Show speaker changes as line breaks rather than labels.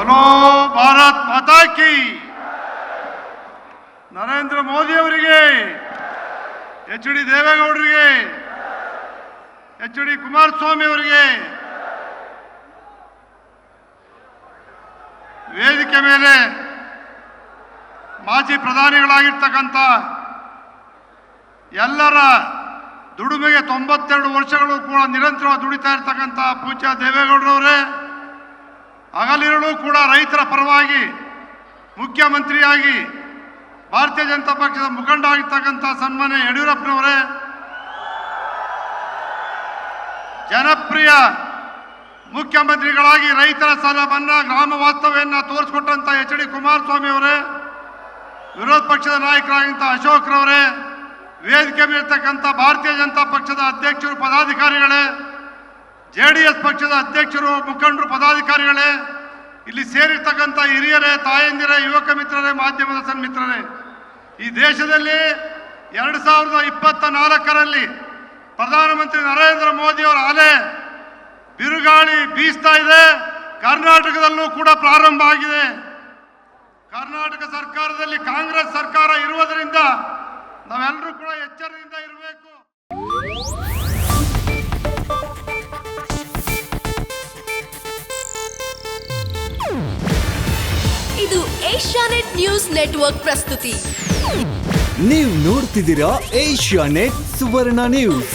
बोलो भारत माता की नरेंद्र मोदी ಅವರಿಗೆ ಎಚ್.ಡಿ. ದೇವೇಗೌಡರಿಗೆ ಎಚ್.ಡಿ. ಕುಮಾರಸ್ವಾಮಿ ಅವರಿಗೆ ವೇದಿಕೆ ಮೇಲೆ ಮಾಜಿ ಪ್ರಧಾನಿಗಳಾಗಿರ್ತಕ್ಕಂಥ ಎಲ್ಲರ ದುಡಿಮೆಗೆ 92 ವರ್ಷಗಳು ಕೂಡ ನಿರಂತರವಾಗಿ ದುಡಿತಾ ಇರ್ತಕ್ಕಂಥ ಪೂಜ್ಯ ದೇವೇಗೌಡರವರೇ, ಹಗಲಿರುಳು ಕೂಡ ರೈತರ ಪರವಾಗಿ ಮುಖ್ಯಮಂತ್ರಿಯಾಗಿ ಭಾರತೀಯ ಜನತಾ ಪಕ್ಷದ ಮುಖಂಡ ಆಗಿರ್ತಕ್ಕಂಥ ಸನ್ಮಾನ್ಯ ಯಡಿಯೂರಪ್ಪನವರೇ, ಜನಪ್ರಿಯ ಮುಖ್ಯಮಂತ್ರಿಗಳಾಗಿ ರೈತರ ಸಾಲ ಮನ್ನಾ ಗ್ರಾಮ ವಾಸ್ತವ್ಯವನ್ನು ತೋರಿಸಿಕೊಟ್ಟಂಥ ಎಚ್.ಡಿ. ಕುಮಾರಸ್ವಾಮಿ ಅವರೇ, ವಿರೋಧ ಪಕ್ಷದ ನಾಯಕರಾಗಿದ್ದಂಥ ಅಶೋಕ್ ರವರೇ, ವೇದಿಕೆ ಮೇಲಿರ್ತಕ್ಕಂಥ ಭಾರತೀಯ ಜನತಾ ಪಕ್ಷದ ಅಧ್ಯಕ್ಷರು ಪದಾಧಿಕಾರಿಗಳೇ, ಜೆಡಿಎಸ್ ಪಕ್ಷದ ಅಧ್ಯಕ್ಷರು ಮುಖಂಡರು ಪದಾಧಿಕಾರಿಗಳೇ, ಇಲ್ಲಿ ಸೇರಿರ್ತಕ್ಕಂಥ ಹಿರಿಯರೇ, ತಾಯಂದಿರೇ, ಯುವಕ ಮಿತ್ರರೇ, ಮಾಧ್ಯಮದ ಸನ್ಮಿತ್ರರೇ, ಈ ದೇಶದಲ್ಲಿ 2024ರಲ್ಲಿ ಪ್ರಧಾನಮಂತ್ರಿ ನರೇಂದ್ರ ಮೋದಿ ಅವರ ಅಲೆ ಬಿರುಗಾಳಿ ಬೀಸ್ತಾ ಇದೆ. ಕರ್ನಾಟಕದಲ್ಲೂ ಕೂಡ ಪ್ರಾರಂಭ ಆಗಿದೆ. ಕರ್ನಾಟಕ ಸರ್ಕಾರದಲ್ಲಿ ಕಾಂಗ್ರೆಸ್ ಸರ್ಕಾರ ಇರುವುದರಿಂದ ನಾವೆಲ್ಲರೂ ಕೂಡ ಎಚ್ಚರದಿಂದ ಇರಬೇಕು.
ಇದು ಏಷ್ಯಾನೆಟ್ ನ್ಯೂಸ್ ನೆಟ್ವರ್ಕ್ ಪ್ರಸ್ತುತಿ.
ನೀವು ನೋಡ್ತಿದ್ದೀರಾ ಏಷ್ಯಾನೆಟ್ ಸುವರ್ಣ ನ್ಯೂಸ್.